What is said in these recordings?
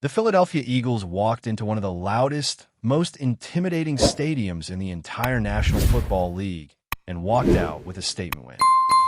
The Philadelphia Eagles walked into one of the loudest, most intimidating stadiums in the entire National Football League and walked out with a statement win.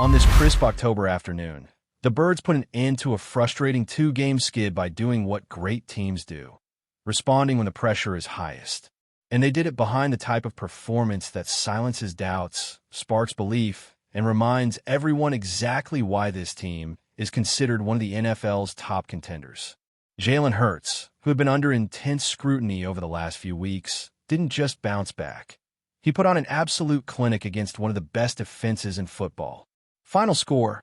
On this crisp October afternoon, the Birds put an end to a frustrating two-game skid by doing what great teams do, responding when the pressure is highest. And they did it behind the type of performance that silences doubts, sparks belief, and reminds everyone exactly why this team is considered one of the NFL's top contenders. Jalen Hurts, who had been under intense scrutiny over the last few weeks, didn't just bounce back. He put on an absolute clinic against one of the best defenses in football. Final score,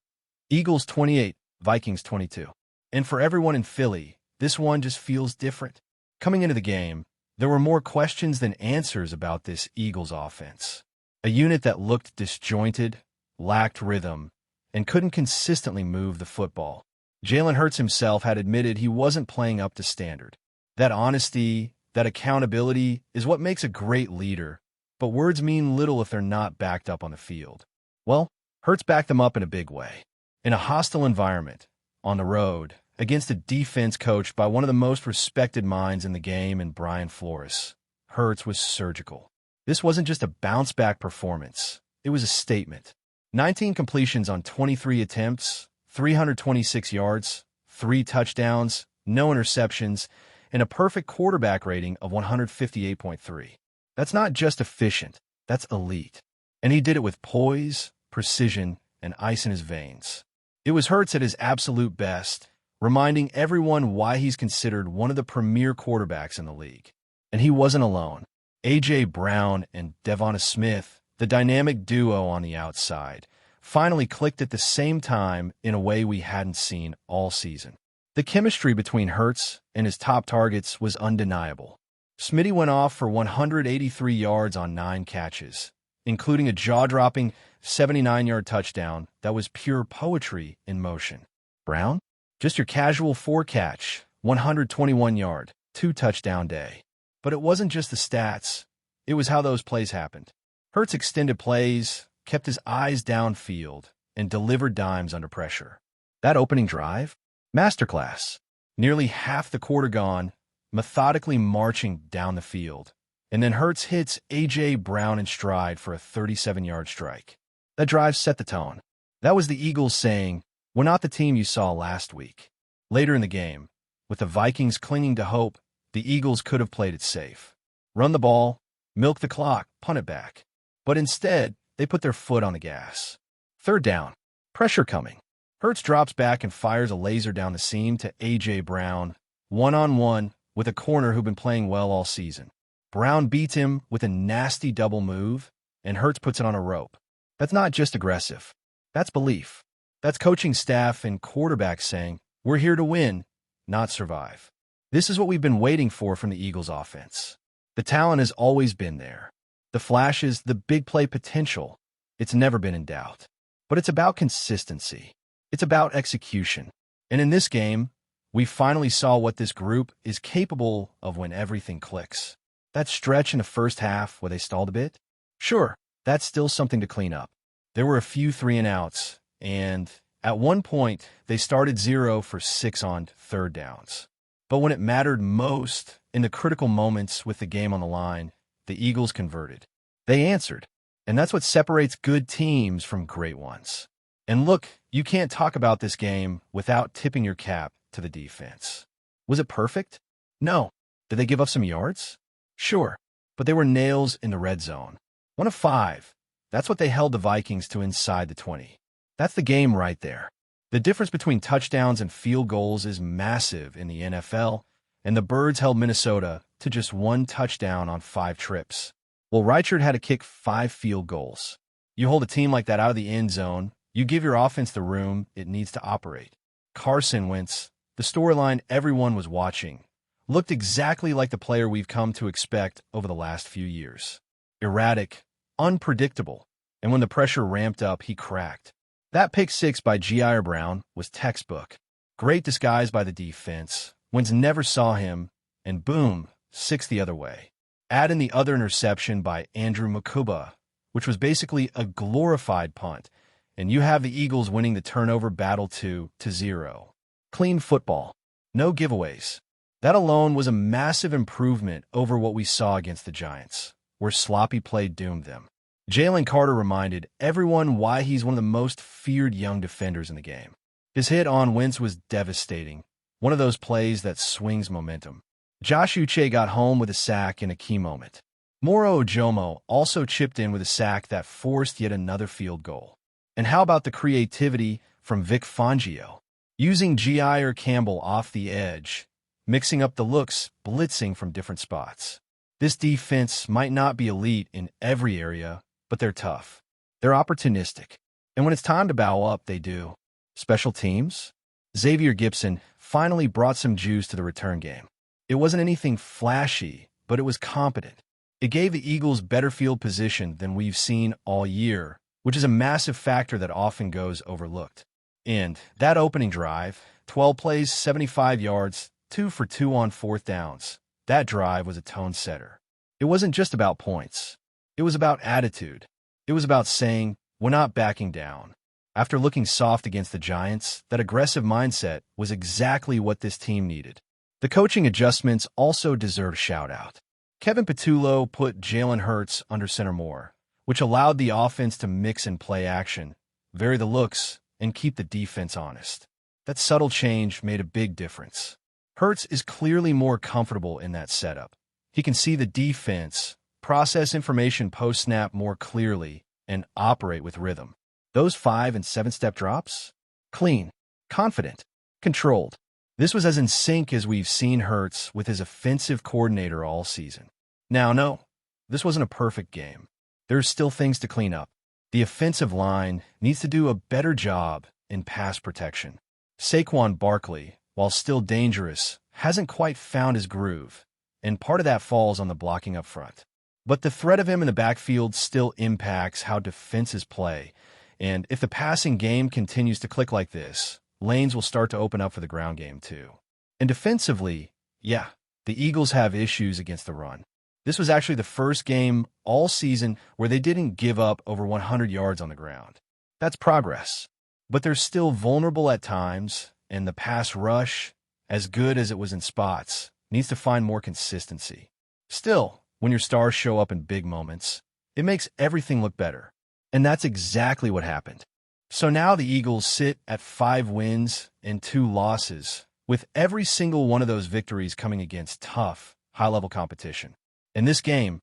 Eagles 28, Vikings 22. And for everyone in Philly, this one just feels different. Coming into the game, there were more questions than answers about this Eagles offense. A unit that looked disjointed, lacked rhythm, and couldn't consistently move the football. Jalen Hurts himself had admitted he wasn't playing up to standard. That honesty, that accountability is what makes a great leader, but words mean little if they're not backed up on the field. Well, Hurts backed them up in a big way. In a hostile environment, on the road, against a defense coached by one of the most respected minds in the game in Brian Flores, Hurts was surgical. This wasn't just a bounce-back performance. It was a statement. 19 completions on 23 attempts, 326 yards, 3 touchdowns, no interceptions, and a perfect quarterback rating of 158.3. That's not just efficient, that's elite. And he did it with poise, precision, and ice in his veins. It was Hurts at his absolute best, reminding everyone why he's considered one of the premier quarterbacks in the league. And he wasn't alone. A.J. Brown and Devonta Smith, the dynamic duo on the outside, finally clicked at the same time in a way we hadn't seen all season. The chemistry between Hurts and his top targets was undeniable. Smitty went off for 183 yards on 9 catches, including a jaw-dropping 79-yard touchdown that was pure poetry in motion. Brown? Just your casual 4-catch, 121-yard, 2-touchdown day. But it wasn't just the stats. It was how those plays happened. Hurts extended plays, kept his eyes downfield, and delivered dimes under pressure. That opening drive? Masterclass. Nearly half the quarter gone, methodically marching down the field. And then Hurts hits A.J. Brown in stride for a 37-yard strike. That drive set the tone. That was the Eagles saying, "We're not the team you saw last week." Later in the game, with the Vikings clinging to hope, the Eagles could have played it safe. Run the ball, milk the clock, punt it back. But instead, they put their foot on the gas. Third down. Pressure coming. Hurts drops back and fires a laser down the seam to A.J. Brown, one-on-one with a corner who'd been playing well all season. Brown beats him with a nasty double move, and Hurts puts it on a rope. That's not just aggressive. That's belief. That's coaching staff and quarterbacks saying, "We're here to win, not survive." This is what we've been waiting for from the Eagles offense. The talent has always been there. The flashes, the big play potential, it's never been in doubt. But it's about consistency. It's about execution. And in this game, we finally saw what this group is capable of when everything clicks. That stretch in the first half where they stalled a bit? Sure, that's still something to clean up. There were a few 3-and-outs, and at one point, they started 0 for 6 on third downs. But when it mattered most, in the critical moments with the game on the line, the Eagles converted. They answered. And that's what separates good teams from great ones. And look, you can't talk about this game without tipping your cap to the defense. Was it perfect? No. Did they give up some yards? Sure. But they were nails in the red zone. 1 of 5. That's what they held the Vikings to inside the 20. That's the game right there. The difference between touchdowns and field goals is massive in the NFL, and the Birds held Minnesota to just 1 touchdown on 5 trips. Well, Reichard had to kick 5 field goals. You hold a team like that out of the end zone, you give your offense the room it needs to operate. Carson Wentz, the storyline everyone was watching, looked exactly like the player we've come to expect over the last few years. Erratic, unpredictable, and when the pressure ramped up, he cracked. That pick 6 by J.R. Brown was textbook. Great disguise by the defense. Wentz never saw him, and boom, 6 the other way. Add in the other interception by Andrew Mukuba, which was basically a glorified punt, and you have the Eagles winning the turnover battle 2-0. Clean football. No giveaways. That alone was a massive improvement over what we saw against the Giants, where sloppy play doomed them. Jalen Carter reminded everyone why he's one of the most feared young defenders in the game. His hit on Wentz was devastating, one of those plays that swings momentum. Josh Uche got home with a sack in a key moment. Moro Ojomo also chipped in with a sack that forced yet another field goal. And how about the creativity from Vic Fangio? Using Jair Campbell off the edge, mixing up the looks, blitzing from different spots. This defense might not be elite in every area, but they're tough. They're opportunistic. And when it's time to bow up, they do. Special teams? Xavier Gipson finally brought some juice to the return game. It wasn't anything flashy, but it was competent. It gave the Eagles better field position than we've seen all year, which is a massive factor that often goes overlooked. And that opening drive, 12 plays, 75 yards, 2 for 2 on fourth downs. That drive was a tone setter. It wasn't just about points. It was about attitude. It was about saying, we're not backing down. After looking soft against the Giants, that aggressive mindset was exactly what this team needed. The coaching adjustments also deserve a shout-out. Kevin Patullo put Jalen Hurts under center more, which allowed the offense to mix and play action, vary the looks, and keep the defense honest. That subtle change made a big difference. Hurts is clearly more comfortable in that setup. He can see the defense, process information post-snap more clearly, and operate with rhythm. Those 5- and 7-step drops? Clean, confident, controlled. This was as in sync as we've seen Hurts with his offensive coordinator all season. Now, no, this wasn't a perfect game. There's still things to clean up. The offensive line needs to do a better job in pass protection. Saquon Barkley, while still dangerous, hasn't quite found his groove, and part of that falls on the blocking up front. But the threat of him in the backfield still impacts how defenses play, and if the passing game continues to click like this, lanes will start to open up for the ground game too. And defensively, yeah, the Eagles have issues against the run. This was actually the first game all season where they didn't give up over 100 yards on the ground. That's progress. But they're still vulnerable at times, and the pass rush, as good as it was in spots, needs to find more consistency. Still, when your stars show up in big moments, it makes everything look better. And that's exactly what happened. So now the Eagles sit at 5 wins and 2 losses, with every single one of those victories coming against tough, high-level competition. In this game,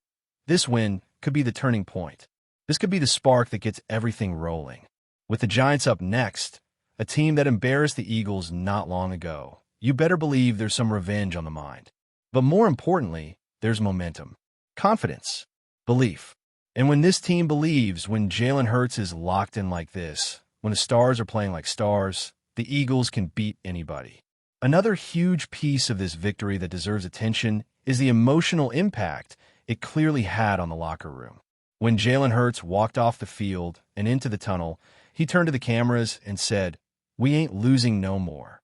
this win could be the turning point. This could be the spark that gets everything rolling. With the Giants up next, a team that embarrassed the Eagles not long ago, you better believe there's some revenge on the mind. But more importantly, there's momentum, confidence, belief. And when this team believes, when Jalen Hurts is locked in like this, when the stars are playing like stars, the Eagles can beat anybody. Another huge piece of this victory that deserves attention is the emotional impact it clearly had on the locker room. When Jalen Hurts walked off the field and into the tunnel, he turned to the cameras and said, "We ain't losing no more."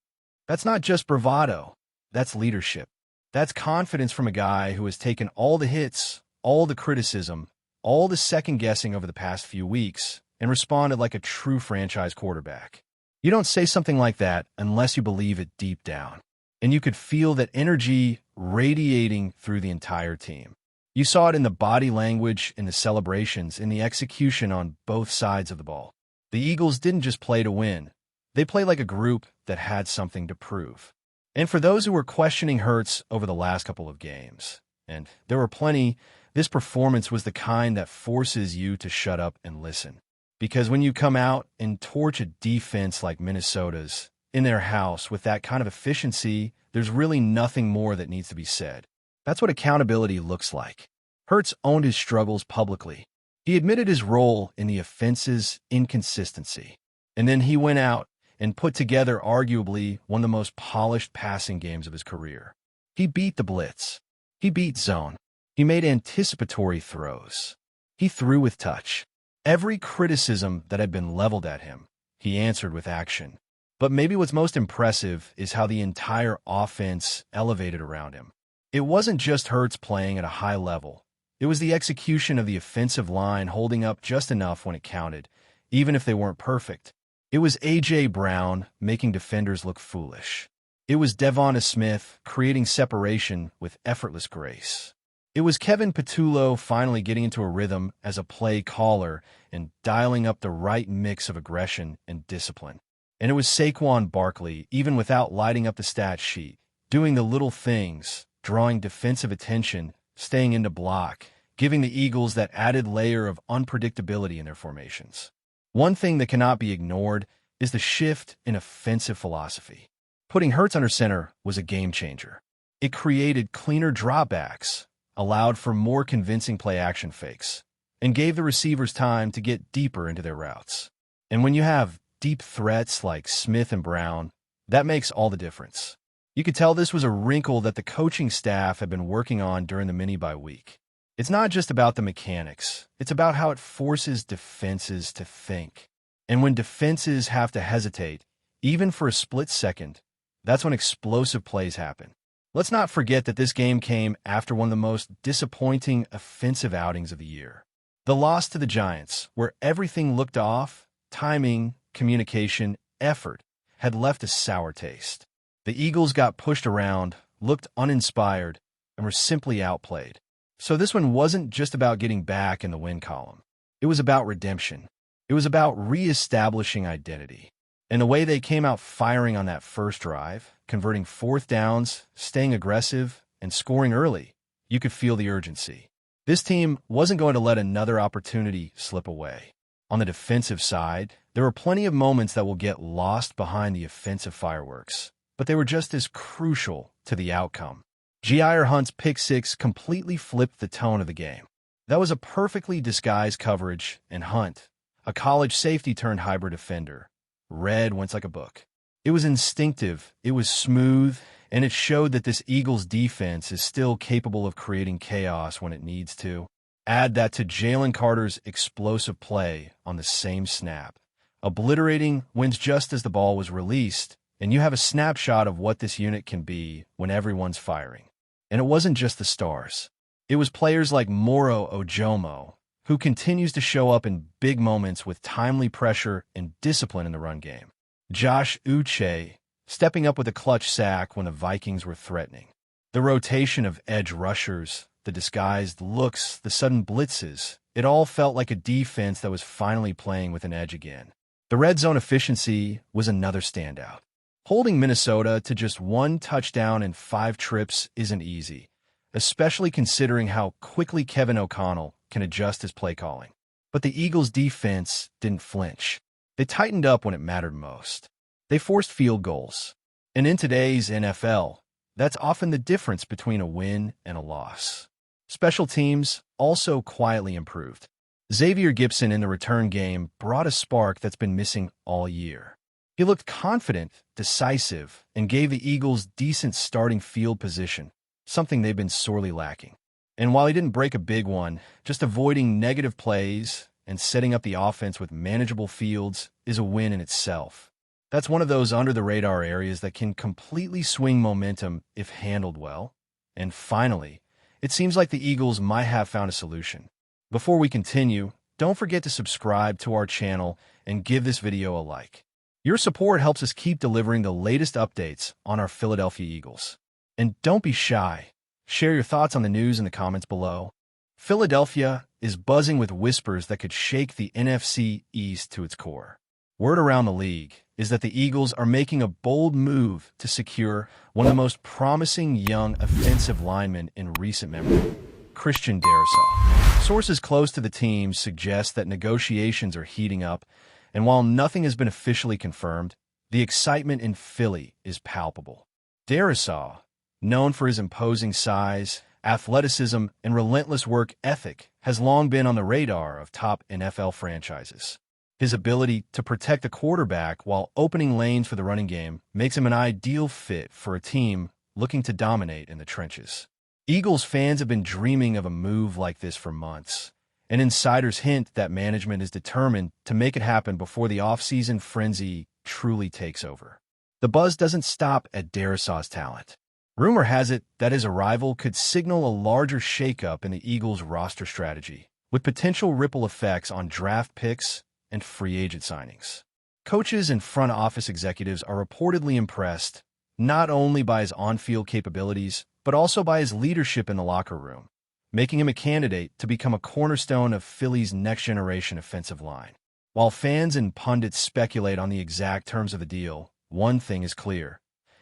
That's not just bravado. That's leadership. That's confidence from a guy who has taken all the hits, all the criticism, all the second-guessing over the past few weeks, and responded like a true franchise quarterback. You don't say something like that unless you believe it deep down. And you could feel that energy radiating through the entire team. You saw it in the body language, in the celebrations, in the execution on both sides of the ball. The Eagles didn't just play to win. They played like a group that had something to prove. And for those who were questioning Hurts over the last couple of games, and there were plenty, this performance was the kind that forces you to shut up and listen. Because when you come out and torch a defense like Minnesota's in their house with that kind of efficiency, there's really nothing more that needs to be said. That's what accountability looks like. Hurts owned his struggles publicly. He admitted his role in the offense's inconsistency. And then he went out and put together arguably one of the most polished passing games of his career. He beat the blitz. He beat zone. He made anticipatory throws. He threw with touch. Every criticism that had been leveled at him, he answered with action. But maybe what's most impressive is how the entire offense elevated around him. It wasn't just Hurts playing at a high level. It was the execution of the offensive line holding up just enough when it counted, even if they weren't perfect. It was A.J. Brown making defenders look foolish. It was Devonta Smith creating separation with effortless grace. It was Kevin Patullo finally getting into a rhythm as a play caller and dialing up the right mix of aggression and discipline. And it was Saquon Barkley, even without lighting up the stat sheet, doing the little things, drawing defensive attention, staying into block, giving the Eagles that added layer of unpredictability in their formations. One thing that cannot be ignored is the shift in offensive philosophy. Putting Hurts under center was a game changer. It created cleaner dropbacks, allowed for more convincing play-action fakes, and gave the receivers time to get deeper into their routes. And when you have deep threats like Smith and Brown, that makes all the difference. You could tell this was a wrinkle that the coaching staff had been working on during the mini-bye week. It's not just about the mechanics. It's about how it forces defenses to think. And when defenses have to hesitate, even for a split second, that's when explosive plays happen. Let's not forget that this game came after one of the most disappointing offensive outings of the year. The loss to the Giants, where everything looked off, timing, communication, effort, had left a sour taste. The Eagles got pushed around, looked uninspired, and were simply outplayed. So this one wasn't just about getting back in the win column. It was about redemption. It was about reestablishing identity. And the way they came out firing on that first drive, converting fourth downs, staying aggressive, and scoring early, you could feel the urgency. This team wasn't going to let another opportunity slip away. On the defensive side, there were plenty of moments that will get lost behind the offensive fireworks, but they were just as crucial to the outcome. Jair Hunt's pick six completely flipped the tone of the game. That was a perfectly disguised coverage, and Hunt, a college safety turned hybrid defender, read once like a book. It was instinctive, it was smooth, and it showed that this Eagles defense is still capable of creating chaos when it needs to. Add that to Jalen Carter's explosive play on the same snap, obliterating wins just as the ball was released, and you have a snapshot of what this unit can be when everyone's firing. And it wasn't just the stars. It was players like Moro Ojomo, who continues to show up in big moments with timely pressure and discipline in the run game. Josh Uche, stepping up with a clutch sack when the Vikings were threatening. The rotation of edge rushers, the disguised looks, the sudden blitzes, it all felt like a defense that was finally playing with an edge again. The red zone efficiency was another standout. Holding Minnesota to just one touchdown and 5 trips isn't easy, especially considering how quickly Kevin O'Connell can adjust his play calling. But the Eagles' defense didn't flinch. They tightened up when it mattered most. They forced field goals. And in today's NFL, that's often the difference between a win and a loss. Special teams also quietly improved. Xavier Gipson in the return game brought a spark that's been missing all year. He looked confident, decisive, and gave the Eagles decent starting field position, something they've been sorely lacking. And while he didn't break a big one, just avoiding negative plays and setting up the offense with manageable fields is a win in itself. That's one of those under-the-radar areas that can completely swing momentum if handled well. And finally, it seems like the Eagles might have found a solution. Before we continue, don't forget to subscribe to our channel and give this video a like. Your support helps us keep delivering the latest updates on our Philadelphia Eagles. And don't be shy. Share your thoughts on the news in the comments below. Philadelphia is buzzing with whispers that could shake the NFC East to its core. Word around the league is that the Eagles are making a bold move to secure one of the most promising young offensive linemen in recent memory, Christian DARRISAW. Sources close to the team suggest that negotiations are heating up, and while nothing has been officially confirmed, the excitement in Philly is palpable. DARRISAW, known for his imposing size, athleticism, and relentless work ethic, has long been on the radar of top NFL franchises. His ability to protect the quarterback while opening lanes for the running game makes him an ideal fit for a team looking to dominate in the trenches. Eagles fans have been dreaming of a move like this for months, and insiders hint that management is determined to make it happen before the offseason frenzy truly takes over. The buzz doesn't stop at DARRISAW's talent. Rumor has it that his arrival could signal a larger shakeup in the Eagles' roster strategy, with potential ripple effects on draft picks and free agent signings. Coaches and front office executives are reportedly impressed, not only by his on-field capabilities, but also by his leadership in the locker room, making him a candidate to become a cornerstone of Philly's next-generation offensive line. While fans and pundits speculate on the exact terms of the deal, one thing is clear.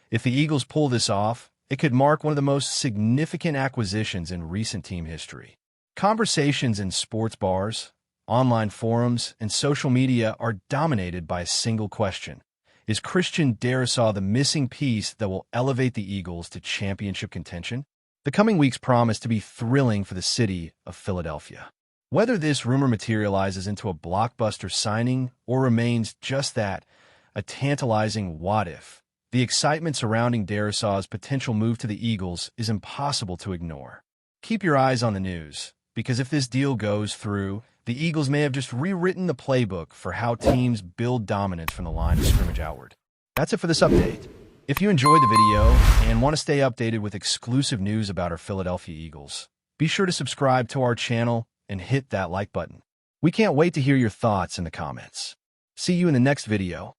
If the Eagles pull this off, it could mark one of the most significant acquisitions in recent team history. Conversations in sports bars, online forums, and social media are dominated by a single question. Is Christian DARRISAW the missing piece that will elevate the Eagles to championship contention? The coming weeks promise to be thrilling for the city of Philadelphia. Whether this rumor materializes into a blockbuster signing or remains just that, a tantalizing what-if, the excitement surrounding DARRISAW's potential move to the Eagles is impossible to ignore. Keep your eyes on the news, because if this deal goes through, the Eagles may have just rewritten the playbook for how teams build dominance from the line of scrimmage outward. That's it for this update. If you enjoyed the video and want to stay updated with exclusive news about our Philadelphia Eagles, be sure to subscribe to our channel and hit that like button. We can't wait to hear your thoughts in the comments. See you in the next video.